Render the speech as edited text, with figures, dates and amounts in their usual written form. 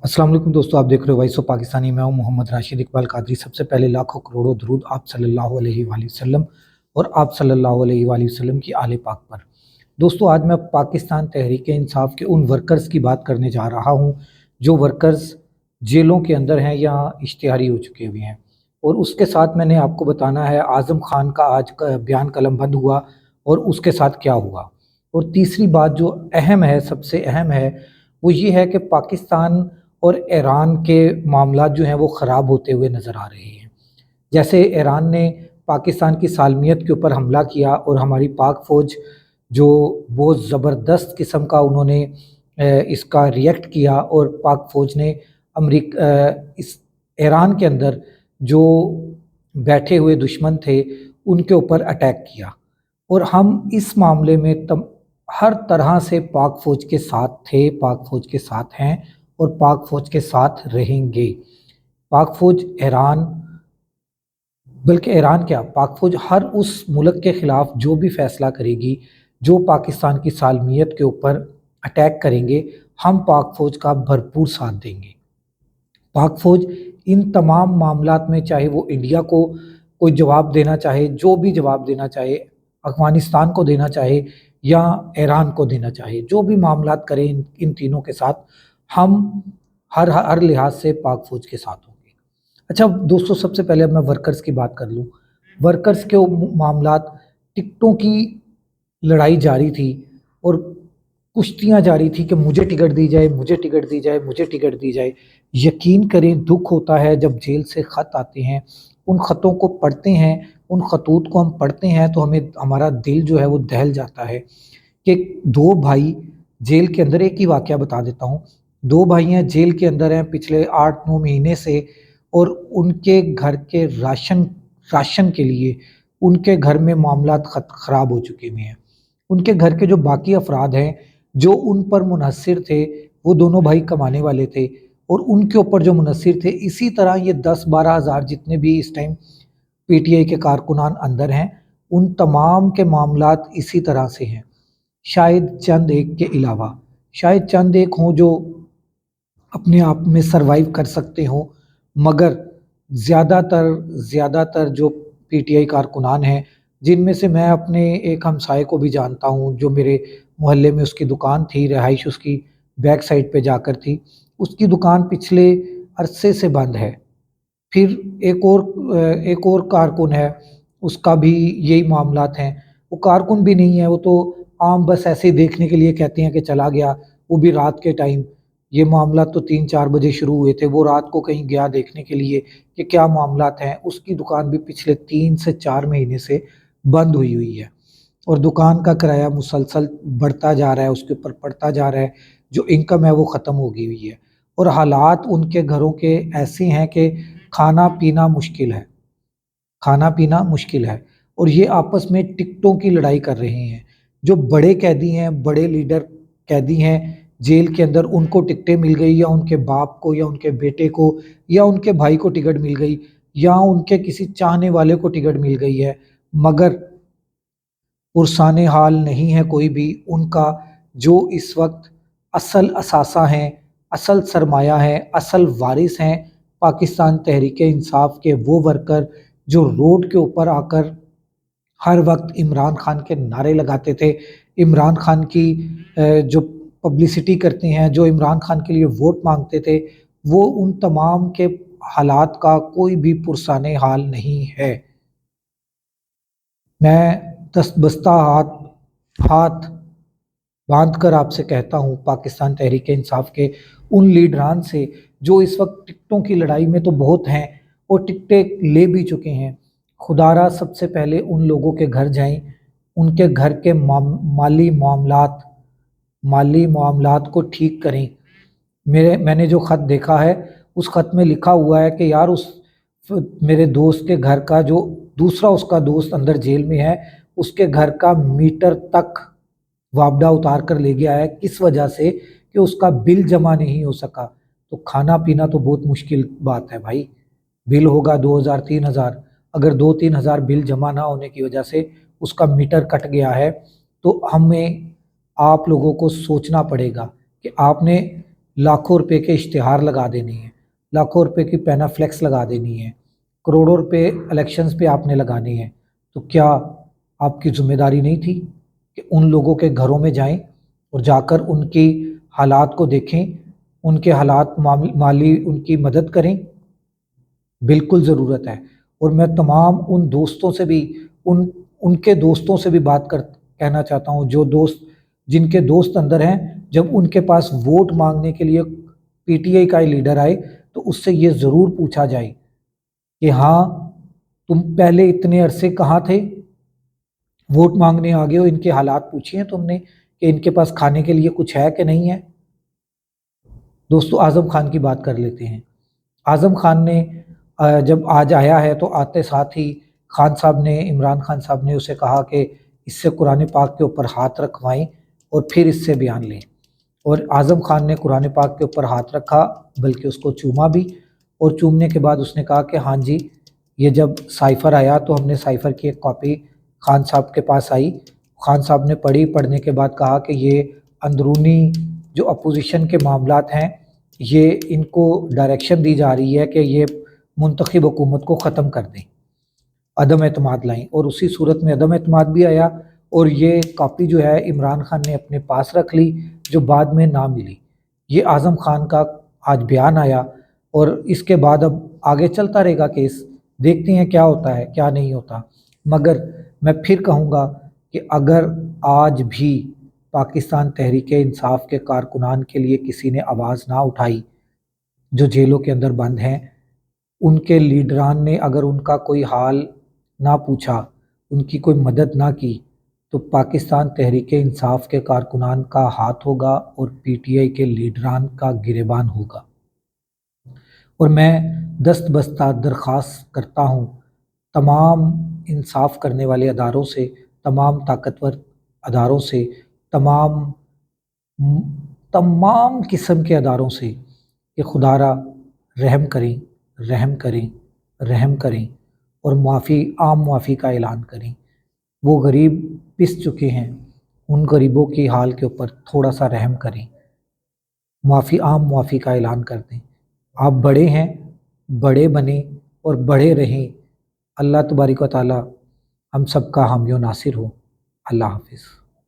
अस्सलाम वालेकुम दोस्तों, आप देख रहे हो वॉइस ऑफ पाकिस्तानी। मैं हूं मोहम्मद राशिद इकबाल कादरी। सबसे पहले लाखों करोड़ों दरूद आप सल्लल्लाहु अलैहि वसल्लम और आप सल्लल्लाहु अलैहि वसल्लम की आले पाक पर। दोस्तों, आज मैं पाकिस्तान तहरीक इंसाफ के उन वर्कर्स की बात करने जा रहा हूं जो वर्कर्स जेलों के अंदर हैं या इश्तिहारी हो चुके हुए हैं। और उसके साथ मैंने आपको बताना है आज़म खान का आज का बयान कलम बंद हुआ और उसके साथ क्या हुआ। और तीसरी बात जो अहम है, सबसे अहम है, वो ये है कि पाकिस्तान और ईरान के मामला जो हैं वो ख़राब होते हुए नज़र आ रहे हैं। जैसे ईरान ने पाकिस्तान की सालमियत के ऊपर हमला किया और हमारी पाक फ़ौज जो बहुत ज़बरदस्त किस्म का उन्होंने इसका रिएक्ट किया और पाक फ़ौज ने इस ईरान के अंदर जो बैठे हुए दुश्मन थे उनके ऊपर अटैक किया। और हम इस मामले में हर तरह से पाक फ़ौज के साथ थे, पाक फ़ौज के साथ हैं और पाक फ़ौज के साथ रहेंगे। पाक फ़ौज ईरान, बल्कि ईरान क्या, पाक फ़ौज हर उस मुल्क के ख़िलाफ़ जो भी फ़ैसला करेगी, जो पाकिस्तान की सालमियत के ऊपर अटैक करेंगे, हम पाक फ़ौज का भरपूर साथ देंगे। पाक फ़ौज इन तमाम मामलात में, चाहे वो इंडिया को कोई जवाब देना चाहे, जो भी जवाब देना चाहे, अफ़गानिस्तान को देना चाहे या ईरान को देना चाहे, जो भी मामलात करें इन तीनों के साथ, हम हर हर लिहाज से पाक फ़ौज के साथ होंगे। अच्छा दोस्तों, सबसे पहले अब मैं वर्कर्स की बात कर लूँ। वर्कर्स के मामलात, टिकटों की लड़ाई जारी थी और कुश्तियाँ जारी थी कि मुझे टिकट दी जाए, मुझे टिकट दी जाए, मुझे टिकट दी जाए। यकीन करें, दुःख होता है जब जेल से ख़त आते हैं, उन ख़तों को पढ़ते हैं, उन खतूत को हम पढ़ते हैं तो हमें, हमारा दिल जो है वो दहल जाता है कि 2 भाई जेल के अंदर। एक ही वाक़या बता देता हूँ। 2 भाई हैं, जेल के अंदर हैं पिछले 8-9 महीने से और उनके घर के राशन राशन के लिए उनके घर में मामलात ख़राब हो चुके हुए हैं। उनके घर के जो बाकी अफ़राद हैं, जो उन पर मुनहसिर थे, वो दोनों भाई कमाने वाले थे और उनके ऊपर जो मुनहसिर थे, इसी तरह ये 10-12 हज़ार जितने भी इस टाइम पीटीआई के कारकुनान अंदर हैं, उन तमाम के मामलात इसी तरह से हैं। शायद चंद एक के अलावा, शायद चंद एक हों जो अपने आप में सर्वाइव कर सकते हों, मगर ज़्यादातर जो पीटीआई कारकुनान हैं, जिनमें से मैं अपने एक हमसाये को भी जानता हूँ, जो मेरे मोहल्ले में उसकी दुकान थी, रिहाइश उसकी बैक साइड पे जाकर थी। उसकी दुकान पिछले अरसे से बंद है। फिर एक और कारकुन है, उसका भी यही मामलात हैं। वो कारकुन भी नहीं है, वो तो आम बस ऐसे ही देखने के लिए कहते हैं कि चला गया, वो भी रात के टाइम। ये मामला तो 3-4 बजे शुरू हुए थे, वो रात को कहीं गया देखने के लिए कि क्या मामलात हैं। उसकी दुकान भी पिछले 3 से 4 महीने से बंद हुई हुई है और दुकान का किराया मुसलसल बढ़ता जा रहा है, उसके ऊपर पड़ता जा रहा है। जो इनकम है वो ख़त्म हो गई हुई है और हालात उनके घरों के ऐसे हैं कि खाना पीना मुश्किल है, खाना पीना मुश्किल है। और ये आपस में टिकटों की लड़ाई कर रहे हैं। जो बड़े कैदी हैं, बड़े लीडर कैदी हैं जेल के अंदर, उनको टिकटें मिल गई, या उनके बाप को या उनके बेटे को या उनके भाई को टिकट मिल गई या उनके किसी चाहने वाले को टिकट मिल गई है, मगर पुरसाने हाल नहीं है कोई भी उनका। जो इस वक्त असल असासा हैं, असल सरमाया है, असल वारिस हैं पाकिस्तान तहरीक इंसाफ के, वो वर्कर जो रोड के ऊपर आकर हर वक्त इमरान खान के नारे लगाते थे, इमरान खान की जो पब्लिसिटी करते हैं, जो इमरान खान के लिए वोट मांगते थे, वो उन तमाम के हालात का कोई भी पुरसाने हाल नहीं है। मैं दस्तबस्ता हाथ हाथ बांध कर आपसे कहता हूँ, पाकिस्तान तहरीक इंसाफ के उन लीडरान से जो इस वक्त टिकटों की लड़ाई में तो बहुत हैं और टिकटें ले भी चुके हैं, खुदारा सबसे पहले उन लोगों के घर जाएं, उनके घर के माली मामलात को ठीक करें। मैंने जो ख़त देखा है, उस ख़त में लिखा हुआ है कि यार, उस मेरे दोस्त के घर का, जो दूसरा उसका दोस्त अंदर जेल में है, उसके घर का मीटर तक वापडा उतार कर ले गया है। किस वजह से? कि उसका बिल जमा नहीं हो सका। तो खाना पीना तो बहुत मुश्किल बात है भाई। बिल होगा 2000 3000, अगर 2-3 हज़ार बिल जमा ना होने की वजह से उसका मीटर कट गया है, तो हमें, आप लोगों को सोचना पड़ेगा कि आपने लाखों रुपए के इश्तिहार लगा देने हैं, लाखों रुपए की पैनाफ्लेक्स लगा देनी है, करोड़ों रुपए इलेक्शंस पे आपने लगाने हैं, तो क्या आपकी जिम्मेदारी नहीं थी कि उन लोगों के घरों में जाएं और जाकर उनकी हालात को देखें, उनके हालात माली उनकी मदद करें? बिल्कुल ज़रूरत है। और मैं तमाम उन दोस्तों से भी उनके दोस्तों से भी बात कर कहना चाहता हूँ, जो दोस्त जिनके दोस्त अंदर हैं, जब उनके पास वोट मांगने के लिए पीटीआई का ही लीडर आए तो उससे ये ज़रूर पूछा जाए कि हाँ, तुम पहले इतने अरसे कहाँ थे, वोट मांगने आ गए हो, इनके हालात पूछे हैं तुमने कि इनके पास खाने के लिए कुछ है कि नहीं है? दोस्तों, आज़म खान की बात कर लेते हैं। आज़म खान ने जब आज आया है तो आते साथ ही खान साहब ने, इमरान खान साहब ने उसे कहा कि इससे कुरान पाक के ऊपर हाथ रखवाएं और फिर इससे बयान लें। और आज़म खान ने कुरान पाक के ऊपर हाथ रखा, बल्कि उसको चूमा भी, और चूमने के बाद उसने कहा कि हाँ जी, ये जब साइफ़र आया तो हमने साइफ़र की एक कॉपी खान साहब के पास आई। खान साहब ने पढ़ी, पढ़ने के बाद कहा कि ये अंदरूनी जो अपोजिशन के मामलात हैं, ये इनको डायरेक्शन दी जा रही है कि ये मुंतखब हुकूमत को ख़त्म कर दें, अदम एतमाद लाएँ। और उसी सूरत में अदम एतमाद भी आया और ये कॉपी जो है इमरान खान ने अपने पास रख ली, जो बाद में ना मिली। ये आज़म खान का आज बयान आया और इसके बाद अब आगे चलता रहेगा केस, देखते हैं क्या होता है क्या नहीं होता। मगर मैं फिर कहूँगा कि अगर आज भी पाकिस्तान तहरीक इंसाफ के कारकुनान के लिए किसी ने आवाज़ ना उठाई, जो जेलों के अंदर बंद हैं, उनके लीडरान ने अगर उनका कोई हाल ना पूछा, उनकी कोई मदद ना की, तो पाकिस्तान तहरीक इंसाफ के कारकुनान का हाथ होगा और पीटीआई के लीडरान का गिरेबान होगा। और मैं दस्त बस्ता दरख्वास्त करता हूँ तमाम इंसाफ करने वाले अदारों से, तमाम ताकतवर अदारों से, तमाम तमाम किस्म के अदारों से कि खुदारा रहम करें, रहम करें, रहम करें और आम मुआफ़ी का ऐलान करें। वो गरीब पिस चुके हैं, उन गरीबों की हाल के ऊपर थोड़ा सा रहम करें, आम मुआफ़ी का ऐलान कर दें। आप बड़े हैं, बड़े बने और बड़े रहें। अल्लाह तबारिक व तआला हम सब का हामी व नासिर हो। अल्लाह हाफ़िज़।